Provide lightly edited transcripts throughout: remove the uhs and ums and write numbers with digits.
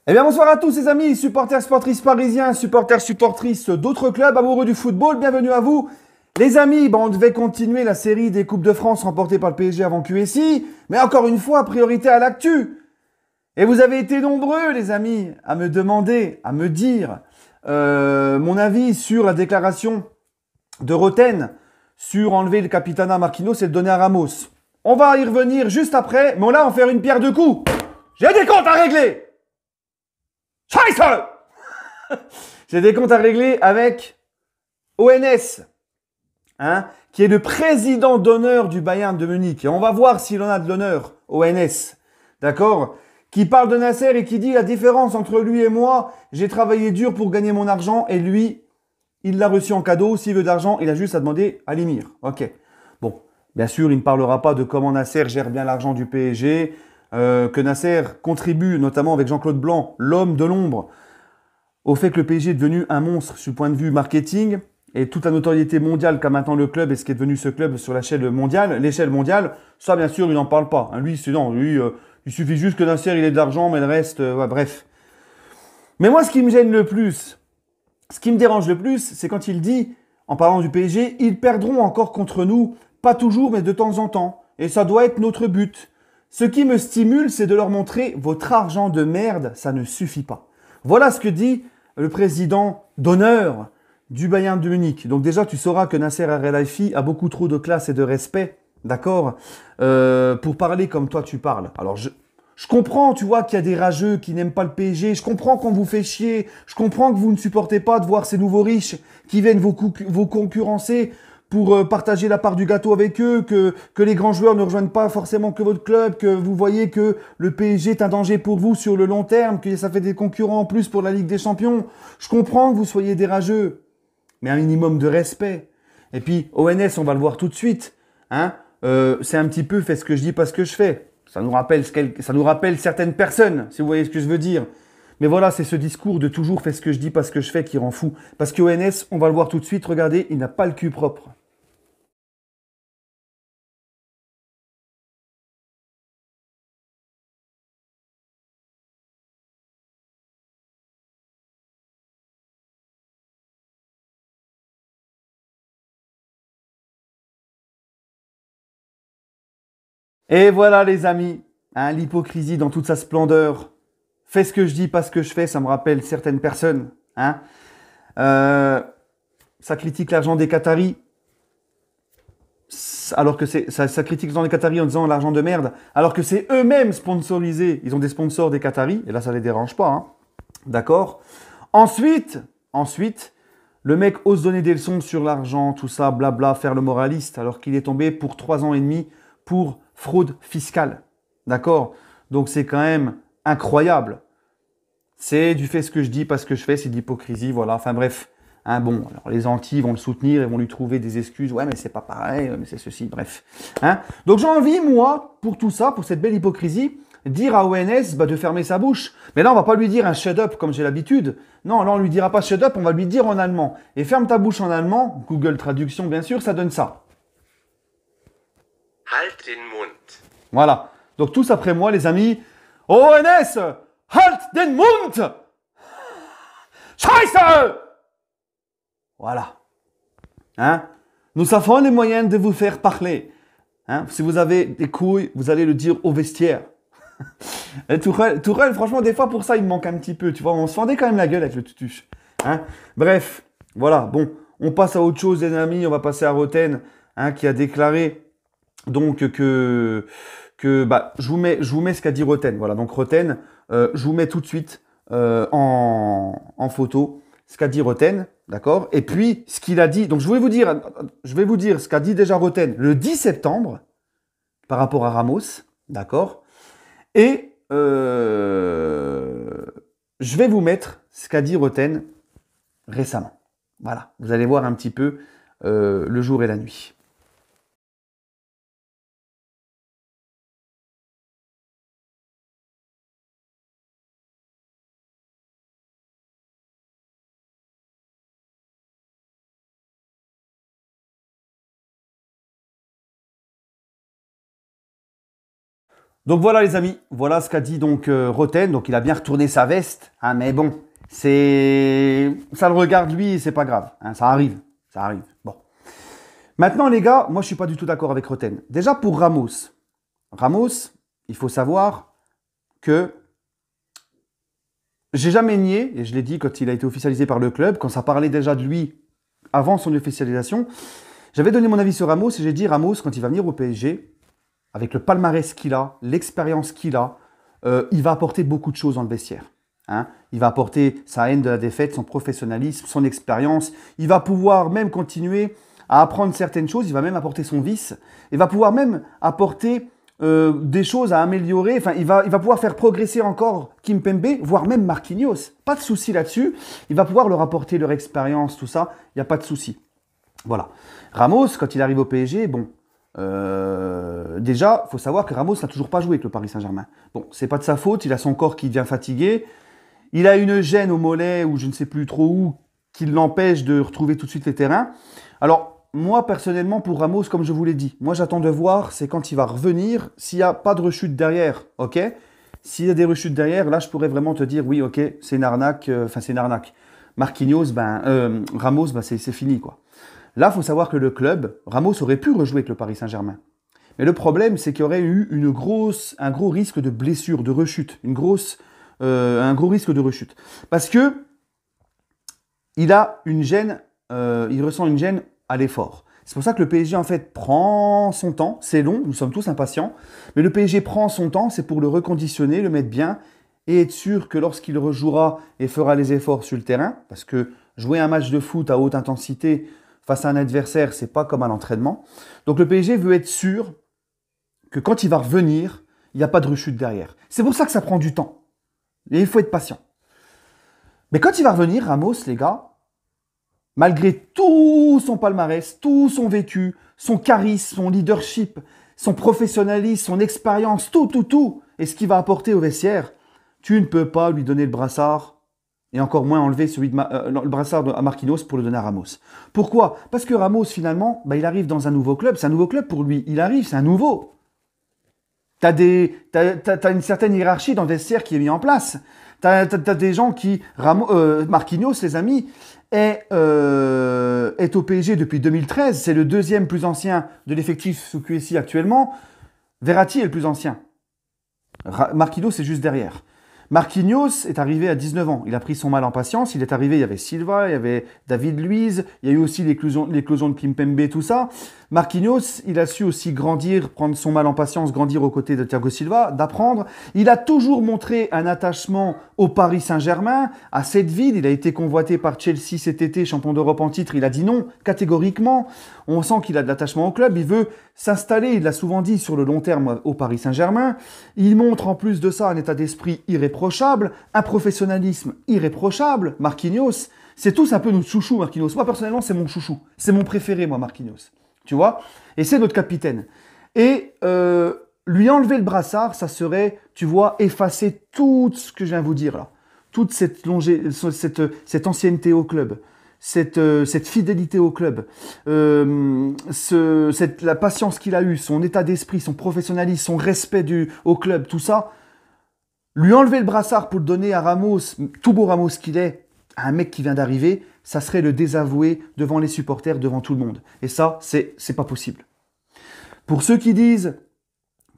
Eh bien, bonsoir à tous les amis, supporters, supportrices parisiens, supporters, supportrices d'autres clubs, amoureux du football, bienvenue à vous. Les amis, on devait continuer la série des Coupes de France remportées par le PSG avant QSI, mais encore une fois, priorité à l'actu. Et vous avez été nombreux, les amis, à me demander, à me dire mon avis sur la déclaration de Roten sur enlever le capitana Marquinhos et le donner à Ramos. On va y revenir juste après, mais là, on va faire une pierre deux coups. J'ai des comptes à régler. Scheiße! J'ai des comptes à régler avec ONS, qui est le président d'honneur du Bayern de Munich. Et on va voir s'il en a de l'honneur, ONS. D'accord? Qui parle de Nasser et qui dit la différence entre lui et moi, j'ai travaillé dur pour gagner mon argent et lui, il l'a reçu en cadeau. S'il veut d'argent, il a juste à demander à l'émir. Ok. Bon, bien sûr, il ne parlera pas de comment Nasser gère bien l'argent du PSG, que Nasser contribue, notamment avec Jean-Claude Blanc, l'homme de l'ombre, au fait que le PSG est devenu un monstre sur le point de vue marketing et toute la notoriété mondiale qu'a maintenant le club et ce qui est devenu ce club sur l'échelle mondiale, ça bien sûr il n'en parle pas. Lui, il suffit juste que Nasser il ait de l'argent, mais le reste, bref. Mais moi ce qui me gêne le plus, ce qui me dérange le plus, c'est quand il dit, en parlant du PSG, ils perdront encore contre nous, pas toujours mais de temps en temps. Et ça doit être notre but. Ce qui me stimule, c'est de leur montrer votre argent de merde, ça ne suffit pas. Voilà ce que dit le président d'honneur du Bayern de Munich. Donc déjà, tu sauras que Nasser Al-Khelaifi a beaucoup trop de classe et de respect, d'accord, pour parler comme toi tu parles. Alors je comprends, tu vois, qu'il y a des rageux qui n'aiment pas le PSG. Je comprends qu'on vous fait chier. Je comprends que vous ne supportez pas de voir ces nouveaux riches qui viennent vous concurrencer pour partager la part du gâteau avec eux, que les grands joueurs ne rejoignent pas forcément que votre club, que vous voyez que le PSG est un danger pour vous sur le long terme, que ça fait des concurrents en plus pour la Ligue des Champions. Je comprends que vous soyez des rageux, mais un minimum de respect. Et puis, ONS, on va le voir tout de suite. C'est un petit peu fais ce que je dis, pas ce que je fais. Ça nous rappelle certaines personnes, si vous voyez ce que je veux dire. Mais voilà, c'est ce discours de toujours fais ce que je dis, pas ce que je fais qui rend fou. Parce que ONS, on va le voir tout de suite, regardez, il n'a pas le cul propre. Et voilà les amis, l'hypocrisie dans toute sa splendeur. Fais ce que je dis, pas ce que je fais, ça me rappelle certaines personnes. Ça critique l'argent des Qataris, alors que ça critique l'argent des Qataris en disant l'argent de merde, alors que c'est eux-mêmes sponsorisés. Ils ont des sponsors des Qataris, et là ça les dérange pas. D'accord? Ensuite, le mec ose donner des leçons sur l'argent, tout ça, blabla, faire le moraliste, alors qu'il est tombé pour 3 ans et demi pour fraude fiscale. D'accord? Donc c'est quand même incroyable. C'est du fait ce que je dis, pas ce que je fais, c'est de l'hypocrisie, voilà. Enfin bref. Bon, alors les Antilles vont le soutenir et vont lui trouver des excuses. Ouais, mais c'est pas pareil, mais c'est ceci, bref. Donc j'ai envie, moi, pour tout ça, pour cette belle hypocrisie, dire à ONS de fermer sa bouche. Mais là, on va pas lui dire un shut up comme j'ai l'habitude. Non, là, on lui dira pas shut up, on va lui dire en allemand. Et ferme ta bouche en allemand, Google Traduction bien sûr, ça donne ça. Halt den Mund. Voilà. Donc tous après moi, les amis. ONS, halt den Mund! Scheiße! Voilà. Nous avons les moyens de vous faire parler. Si vous avez des couilles, vous allez le dire au vestiaire. Et Tourelle, franchement, des fois, pour ça, il me manque un petit peu. Tu vois, on se fendait quand même la gueule avec le tutuche. Bref, voilà. Bon, on passe à autre chose, les amis. On va passer à Roten, qui a déclaré donc je vous mets ce qu'a dit Roten. Voilà, donc Roten, je vous mets tout de suite en photo ce qu'a dit Roten, d'accord? Et puis, ce qu'il a dit, donc je vais vous dire ce qu'a dit déjà Roten le 10 septembre par rapport à Ramos, d'accord? Et je vais vous mettre ce qu'a dit Roten récemment. Voilà, vous allez voir un petit peu le jour et la nuit. Donc voilà les amis, voilà ce qu'a dit donc Roten. Donc il a bien retourné sa veste, hein, mais bon, ça le regarde lui, c'est pas grave, hein, ça arrive. Bon. Maintenant les gars, moi je suis pas du tout d'accord avec Roten. Déjà pour Ramos, il faut savoir que j'ai jamais nié, et je l'ai dit quand il a été officialisé par le club, quand ça parlait déjà de lui avant son officialisation, j'avais donné mon avis sur Ramos et j'ai dit Ramos quand il va venir au PSG, avec le palmarès qu'il a, l'expérience qu'il a, il va apporter beaucoup de choses dans le vestiaire. Hein. Il va apporter sa haine de la défaite, son professionnalisme, son expérience. Il va pouvoir même continuer à apprendre certaines choses. Il va même apporter son vice. Il va pouvoir même apporter des choses à améliorer. Enfin, il va pouvoir faire progresser encore Kimpembe, voire même Marquinhos. Pas de souci là-dessus. Il va pouvoir leur apporter leur expérience, tout ça. Il n'y a pas de souci. Voilà. Ramos, quand il arrive au PSG, bon... déjà, il faut savoir que Ramos n'a toujours pas joué avec le Paris Saint-Germain. Bon, c'est pas de sa faute, il a son corps qui devient fatigué. Il a une gêne au mollet ou je ne sais plus trop où qui l'empêche de retrouver tout de suite les terrains. Alors, moi personnellement, pour Ramos, comme je vous l'ai dit, moi j'attends de voir, c'est quand il va revenir, s'il n'y a pas de rechute derrière, ok? S'il y a des rechutes derrière, là je pourrais vraiment te dire, oui, ok, c'est une arnaque, c'est une arnaque. Marquinhos, Ramos, c'est fini quoi. Là, il faut savoir que le club, Ramos aurait pu rejouer avec le Paris Saint-Germain. Mais le problème, c'est qu'il y aurait eu un gros risque de blessure, de rechute. Un gros risque de rechute. Parce que il a une gêne, il ressent une gêne à l'effort. C'est pour ça que le PSG, en fait, prend son temps. C'est long, nous sommes tous impatients. Mais le PSG prend son temps, c'est pour le reconditionner, le mettre bien et être sûr que lorsqu'il rejouera et fera les efforts sur le terrain, parce que jouer un match de foot à haute intensité face à un adversaire, c'est pas comme à l'entraînement. Donc le PSG veut être sûr que quand il va revenir, il n'y a pas de rechute derrière. C'est pour ça que ça prend du temps. Et il faut être patient. Mais quand il va revenir, Ramos, les gars, malgré tout son palmarès, tout son vécu, son charisme, son leadership, son professionnalisme, son expérience, tout, et ce qu'il va apporter au vestiaire, tu ne peux pas lui donner le brassard et encore moins enlever le brassard à Marquinhos pour le donner à Ramos. Pourquoi? Parce que Ramos, finalement, il arrive dans un nouveau club. C'est un nouveau club pour lui. Il arrive, c'est un nouveau. T'as une certaine hiérarchie dans le vestiaire qui est mise en place. T'as des gens qui... Marquinhos, les amis, est au PSG depuis 2013. C'est le deuxième plus ancien de l'effectif sous QSI actuellement. Verratti est le plus ancien. Marquinhos est juste derrière. Marquinhos est arrivé à 19 ans. Il a pris son mal en patience. Il est arrivé, il y avait Silva, il y avait David Luiz, il y a eu aussi l'éclosion de Kimpembe, tout ça. Marquinhos, il a su aussi grandir, prendre son mal en patience, grandir aux côtés de Thiago Silva, d'apprendre. Il a toujours montré un attachement au Paris Saint-Germain, à cette ville. Il a été convoité par Chelsea cet été, champion d'Europe en titre. Il a dit non, catégoriquement. On sent qu'il a de l'attachement au club. Il veut s'installer, il l'a souvent dit, sur le long terme au Paris Saint-Germain. Il montre en plus de ça un état d'esprit irréprochable, un professionnalisme irréprochable. Marquinhos, c'est tous un peu notre chouchou, Marquinhos. Moi, personnellement, c'est mon chouchou. C'est mon préféré, moi, Marquinhos. Tu vois? Et c'est notre capitaine. Et lui enlever le brassard, ça serait, tu vois, effacer tout ce que je viens de vous dire là. Toute cette ancienneté au club. Cette fidélité au club, la patience qu'il a eue, son état d'esprit, son professionnalisme, son respect au club, tout ça, lui enlever le brassard pour le donner à Ramos, tout beau Ramos qu'il est, à un mec qui vient d'arriver, ça serait le désavouer devant les supporters, devant tout le monde. Et ça, c'est pas possible. Pour ceux qui disent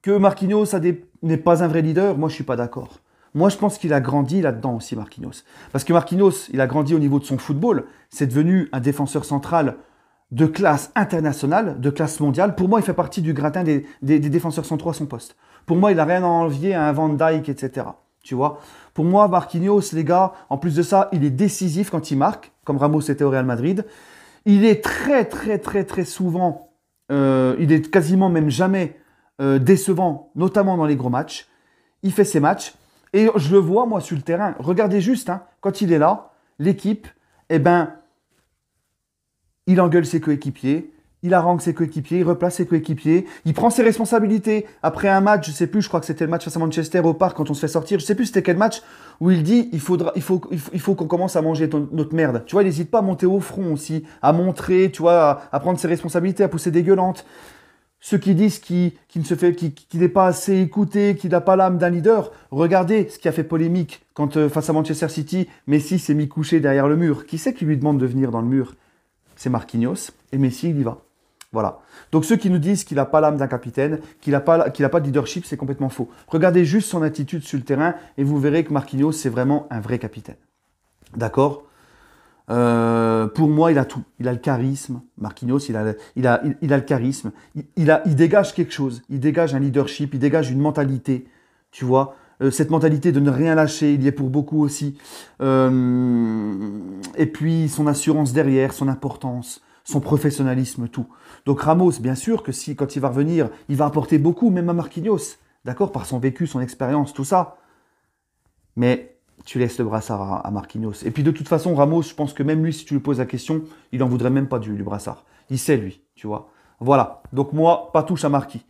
que Marquinhos n'est pas un vrai leader, moi je suis pas d'accord. Moi, je pense qu'il a grandi là-dedans aussi, Marquinhos. Parce que Marquinhos, il a grandi au niveau de son football. C'est devenu un défenseur central de classe internationale, de classe mondiale. Pour moi, il fait partie du gratin des défenseurs centraux à son poste. Pour moi, il n'a rien à envier à un Van Dijk, etc. Tu vois? Pour moi, Marquinhos, les gars, en plus de ça, il est décisif quand il marque, comme Ramos était au Real Madrid. Il est très souvent, il est quasiment même jamais décevant, notamment dans les gros matchs. Il fait ses matchs. Et je le vois, moi, sur le terrain. Regardez juste, hein, quand il est là, l'équipe, il engueule ses coéquipiers, il harangue ses coéquipiers, il replace ses coéquipiers, il prend ses responsabilités. Après un match, je sais plus, je crois que c'était le match face à Manchester au parc quand on se fait sortir, je sais plus c'était quel match, où il dit il faut qu'on commence à manger notre merde. Tu vois, il n'hésite pas à monter au front aussi, à montrer, tu vois, à prendre ses responsabilités, à pousser des gueulantes. Ceux qui disent qu'il n'est pas assez écouté, qu'il n'a pas l'âme d'un leader, regardez ce qui a fait polémique quand face à Manchester City, Messi s'est mis couché derrière le mur. Qui c'est qui lui demande de venir dans le mur? C'est Marquinhos, et Messi, il y va. Voilà. Donc ceux qui nous disent qu'il n'a pas l'âme d'un capitaine, qu'il n'a pas de leadership, c'est complètement faux. Regardez juste son attitude sur le terrain, et vous verrez que Marquinhos, c'est vraiment un vrai capitaine. D'accord? Pour moi, il a tout. Il a le charisme. Marquinhos, il a le charisme. Il dégage quelque chose. Il dégage un leadership. Il dégage une mentalité. Tu vois, cette mentalité de ne rien lâcher, il y est pour beaucoup aussi. Et puis, son assurance derrière, son importance, son professionnalisme, tout. Donc Ramos, bien sûr que si, quand il va revenir, il va apporter beaucoup, même à Marquinhos. D'accord? Par son vécu, son expérience, tout ça. Mais tu laisses le brassard à Marquinhos. Et puis de toute façon, Ramos, je pense que même lui, si tu lui poses la question, il n'en voudrait même pas du brassard. Il sait, lui, tu vois. Voilà. Donc moi, pas touche à Marquis.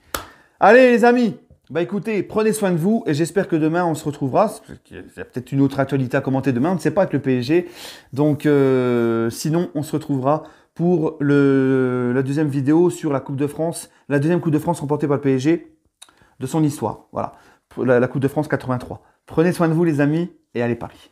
Allez, les amis. Bah écoutez, prenez soin de vous et j'espère que demain, on se retrouvera. Il y a peut-être une autre actualité à commenter demain, on ne sait pas avec le PSG. Donc sinon, on se retrouvera pour la deuxième vidéo sur la Coupe de France. La deuxième Coupe de France remportée par le PSG de son histoire. Voilà. La Coupe de France 83. Prenez soin de vous, les amis. Et allez Paris.